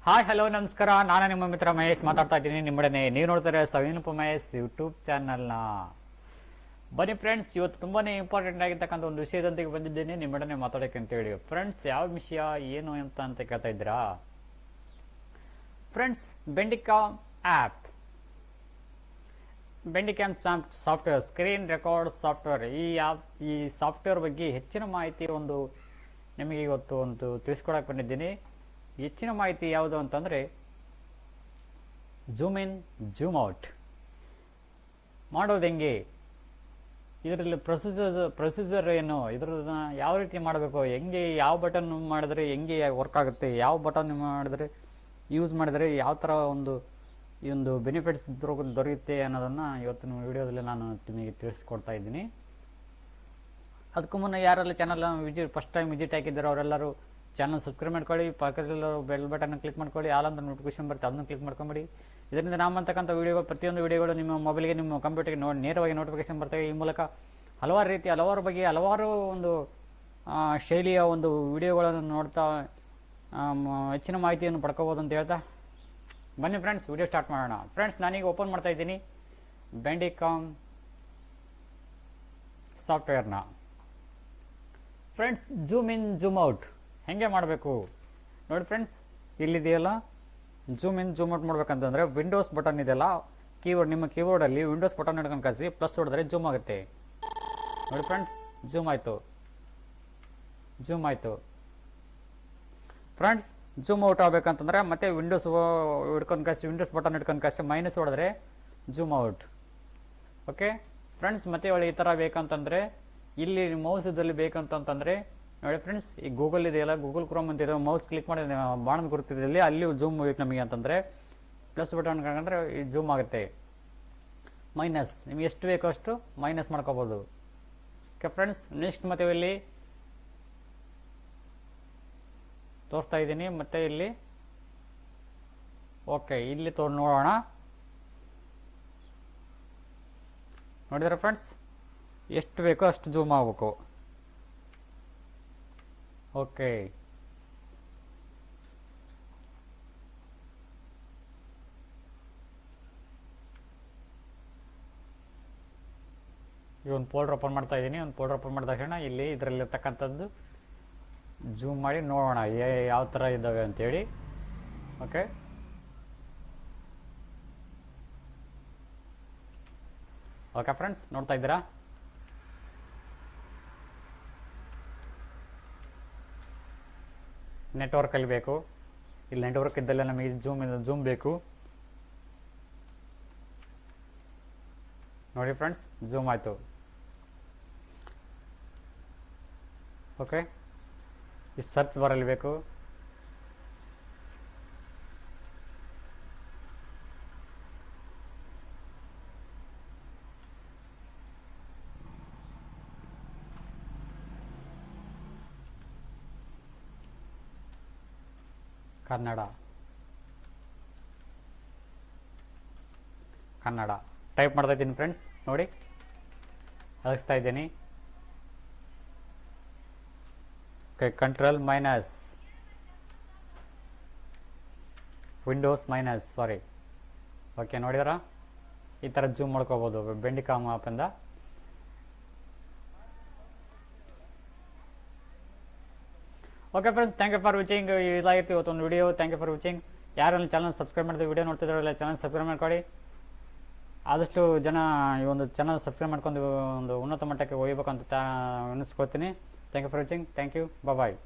Hi hello ನಮಸ್ಕಾರ. ನಾನು ನಿಮ್ಮ ಮಿತ್ರ ಮಹೇಶ್ ಮಾತಾಡ್ತಾ ಇದ್ದೀನಿ ನಿಮ್ಮಡನೆ. ನೀವು ನೋಡ್ತಾರೆ ಸವಿನಪ ಮಹೇಶ್ ಯೂಟ್ಯೂಬ್ ಚಾನಲ್ನ. ಬನ್ನಿ ಫ್ರೆಂಡ್ಸ್, ಇವತ್ತು ತುಂಬಾ ಇಂಪಾರ್ಟೆಂಟ್ ಆಗಿರ್ತಕ್ಕಂಥ ಒಂದು ವಿಷಯದೊಂದಿಗೆ ಬಂದಿದ್ದೀನಿ ನಿಮ್ಮಡನೆ ಮಾತಾಡೋಕೆ ಅಂತೇಳಿ. ಫ್ರೆಂಡ್ಸ್, ಯಾವ ವಿಷಯ ಏನು ಅಂತ ಕೇಳ್ತಾ ಇದ್ದೀರಾ? Friends, Bandicam app, Bandicam software, screen record software. ಈ ಸಾಫ್ಟ್ವೇರ್ ಬಗ್ಗೆ ಹೆಚ್ಚಿನ ಮಾಹಿತಿ ನಿಮಗೆ ಇವತ್ತು ತಿಳಿಸ್ಕೊಡಕ್ಕೆ ಬಂದಿದ್ದೀನಿ. ಹೆಚ್ಚಿನ ಮಾಹಿತಿ ಯಾವುದು ಅಂತಂದರೆ ಝೂಮ್ ಇನ್ ಝೂಮ್ ಔಟ್ ಮಾಡೋದು ಹೆಂಗೆ, ಇದರಲ್ಲಿ ಪ್ರೊಸೀಜರ್ ಏನು, ಇದರನ್ನ ಯಾವ ರೀತಿ ಮಾಡಬೇಕು, ಹೆಂಗೆ, ಯಾವ ಬಟನ್ ಮಾಡಿದ್ರೆ ಹೆಂಗೆ ವರ್ಕ್ ಆಗುತ್ತೆ, ಯಾವ ಬಟನ್ ಮಾಡಿದ್ರೆ ಯೂಸ್ ಮಾಡಿದರೆ ಯಾವ ಥರ ಈ ಒಂದು ಬೆನಿಫಿಟ್ಸ್ ದೊರೆಯುತ್ತೆ ಅನ್ನೋದನ್ನು ಇವತ್ತಿನ ವಿಡಿಯೋದಲ್ಲಿ ನಾನು ನಿಮಗೆ ತಿಳಿಸ್ಕೊಡ್ತಾ ಇದ್ದೀನಿ. ಅದಕ್ಕೂ ಮುನ್ನ ಯಾರೆಲ್ಲ ಚಾನಲ್ ಫಸ್ಟ್ ಟೈಮ್ ವಿಸಿಟ್ ಹಾಕಿದ್ದಾರೆ ಅವರೆಲ್ಲರೂ ಚಾನಲ್ ಸಬ್ಸ್ಕ್ರೈಬ್ ಮಾಡ್ಕೊಳ್ಳಿ, ಪಕ್ಕದಲ್ಲಿರೋ ಬೆಲ್ ಬಟನ್ ಕ್ಲಿಕ್ ಮಾಡ್ಕೊಳ್ಳಿ, ಆಲ್ ಅಂತ ನೋಟಿಫಿಕೇಶನ್ ಬರುತ್ತೆ ಅದನ್ನು ಕ್ಲಿಕ್ ಮಾಡ್ಕೊಂಬಿಡಿ. ಇದರಿಂದ ನಾವು ಅಂತಕ್ಕಂಥ ವಿಡಿಯೋಗಳು, ಪ್ರತಿಯೊಂದು ವಿಡಿಯೋಗಳು ನಿಮ್ಮ ಮೊಬೈಲ್ಗೆ, ನಿಮ್ಮ ಕಂಪ್ಯೂಟರ್ಗೆ ನೇರವಾಗಿ ನೋಟಿಫಿಕೇಶನ್ ಬರ್ತವೆ. ಈ ಮೂಲಕ ಹಲವಾರು ಬಗ್ಗೆ ಹಲವಾರು ಶೈಲಿಯ ವಿಡಿಯೋಗಳನ್ನು ನೋಡ್ತಾ ಹೆಚ್ಚಿನ ಮಾಹಿತಿಯನ್ನು ಪಡ್ಕೋಬೋದು ಅಂತ ಹೇಳ್ತಾ ಬನ್ನಿ ಫ್ರೆಂಡ್ಸ್, ವಿಡಿಯೋ ಸ್ಟಾರ್ಟ್ ಮಾಡೋಣ. ಫ್ರೆಂಡ್ಸ್, ನಾನೀಗ ಓಪನ್ ಮಾಡ್ತಾ ಇದ್ದೀನಿ ಬ್ಯಾಂಡಿಕಾಮ್ ಸಾಫ್ಟ್ವೇರ್ನ. Friends, zoom in zoom out ಹೆಂಗೆ ಮಾಡಬೇಕು ನೋಡಿ ಫ್ರೆಂಡ್ಸ್. ಇಲ್ಲಿದೆಯಲ್ಲ, ಝೂಮ್ ಇನ್ ಝೂಮ್ ಔಟ್ ಮಾಡ್ಬೇಕಂತಂದರೆ ವಿಂಡೋಸ್ ಬಟನ್ ಇದೆಯಲ್ಲ, ನಿಮ್ಮ ಕೀಬೋರ್ಡಲ್ಲಿ ವಿಂಡೋಸ್ ಬಟನ್ ಹಿಡ್ಕೊಂಡು ಕಳಿಸಿ ಪ್ಲಸ್ ಹೊಡೆದ್ರೆ ಝೂಮ್ ಆಗುತ್ತೆ ನೋಡಿ ಫ್ರೆಂಡ್ಸ್. ಝೂಮ್ ಆಯಿತು ಫ್ರೆಂಡ್ಸ್. ಝೂಮ್ ಔಟ್ ಆಗಬೇಕಂತಂದರೆ ಮತ್ತೆ ವಿಂಡೋಸ್ ವಿಂಡೋಸ್ ಬಟನ್ ಹಿಡ್ಕೊಂಡು ಕಳಿಸಿ ಮೈನಸ್ ಹೊಡೆದ್ರೆ ಝೂಮ್ ಔಟ್. ಓಕೆ ಫ್ರೆಂಡ್ಸ್, ಮತ್ತೆ ಒಳ್ಳೆ ಈ ಥರ ಬೇಕಂತಂದರೆ ಇಲ್ಲಿ ಮೌಸ್ ಇದ್ದಲ್ಲಿ ಬೇಕಂತಂದರೆ ನೋಡಿ ಫ್ರೆಂಡ್ಸ್, ಈ ಗೂಗಲ್ ಇದೆಯಲ್ಲ, ಗೂಗಲ್ ಕ್ರೋಮ್ ಅಂತ ಇದೆ, ಮೌಸ್ ಕ್ಲಿಕ್ ಮಾಡಿ ಬಾಣದ ಗುರುತಿದಲ್ಲಿ ಅಲ್ಲಿ ಝೂಮ್ ಬೇಕು ನಮಗೆ ಅಂತಂದರೆ ಪ್ಲಸ್ ಬಟನ್ ಕಂಡ್ರೆ ಈ ಝೂಮ್ ಆಗುತ್ತೆ. ಮೈನಸ್ ನಿಮ್ಗೆ ಎಷ್ಟು ಬೇಕೋ ಅಷ್ಟು ಮೈನಸ್ ಮಾಡ್ಕೋಬೋದು. ಓಕೆ ಫ್ರೆಂಡ್ಸ್, ನೆಕ್ಸ್ಟ್ ಮತ್ತೆ ಇಲ್ಲಿ ತೋರಿಸ್ತಾ ಇದ್ದೀನಿ. ಮತ್ತೆ ಇಲ್ಲಿ ಓಕೆ, ಇಲ್ಲಿ ನೋಡೋಣ. ನೋಡಿದ್ರೆ ಫ್ರೆಂಡ್ಸ್, ಎಷ್ಟು ಬೇಕೋ ಅಷ್ಟು ಝೂಮ್ ಆಗಬೇಕು. ಓಕೆ, ಈ ಒಂದು ಫೋಲ್ಡರ್ ಓಪನ್ ಮಾಡ್ತಾ ಇದ್ದೀನಿ. ಒಂದು ಫೋಲ್ಡರ್ ಓಪನ್ ಮಾಡಿದ ತಕ್ಷಣ ಇಲ್ಲಿ ಇದರಲ್ಲಿರ್ತಕ್ಕಂಥದ್ದು ಝೂಮ್ ಮಾಡಿ ನೋಡೋಣ ಯಾವ ಥರ ಇದ್ದಾವೆ ಅಂತೇಳಿ. ಓಕೆ, ಓಕೆ ಫ್ರೆಂಡ್ಸ್, ನೋಡ್ತಾ ಇದ್ದೀರಾ? ನೆಟ್ವರ್ಕಲ್ಲಿ ಬೇಕು. ಇಲ್ಲಿ ನೆಟ್ವರ್ಕ್ ಇದ್ದಲ್ಲ ನಮಗೆ ಝೂಮ್ ಬೇಕು ನೋಡಿ ಫ್ರೆಂಡ್ಸ್. ಝೂಮ್ ಆಯಿತು. ಓಕೆ, ಈ ಸರ್ಚ್ ಬಾರಲ್ಲಿ ಬೇಕು. ಕನ್ನಡ ಟೈಪ್ ಮಾಡ್ತಾ ಇದ್ದೀನಿ ಫ್ರೆಂಡ್ಸ್. ನೋಡಿ, ಅಳಿಸ್ತಾ ಇದ್ದೀನಿ. Okay, control minus Windows minus sorry. Okay, ನೋಡಿದ್ರ ಈ ಥರ ಝೂಮ್ ಮಾಡ್ಕೋಬೋದು ಬೆಂಡಿಕಾಮ್ ಆ್ಯಪಿಂದ. Okay friends, thank you for watching. ಇದಾಗಿತ್ತು ಇವತ್ತೊಂದು video. Thank you for watching. ಯಾರಲ್ಲಿ ಚಾನಲ್ ಸಬ್ಸ್ಕ್ರೈಬ್ ಮಾಡಿದ್ರೆ ವಿಡಿಯೋ ನೋಡ್ತಿದ್ರಲ್ಲ, ಚಾನಲ್ ಸಬ್ಸ್ಕ್ರೈಬ್ ಮಾಡ್ಕೊಳ್ಳಿ. ಆದಷ್ಟು ಜನ ಈ ಒಂದು ಚಾನಲ್ ಸಬ್ಸ್ಕ್ರೈಬ್ ಮಾಡ್ಕೊಂಡು ಒಂದು ಉನ್ನತ ಮಟ್ಟಕ್ಕೆ ಹೋಗ್ಬೇಕಂತ ಅನ್ನಿಸ್ಕೊಳ್ತೀನಿ. Thank you for watching. Thank you. Bye.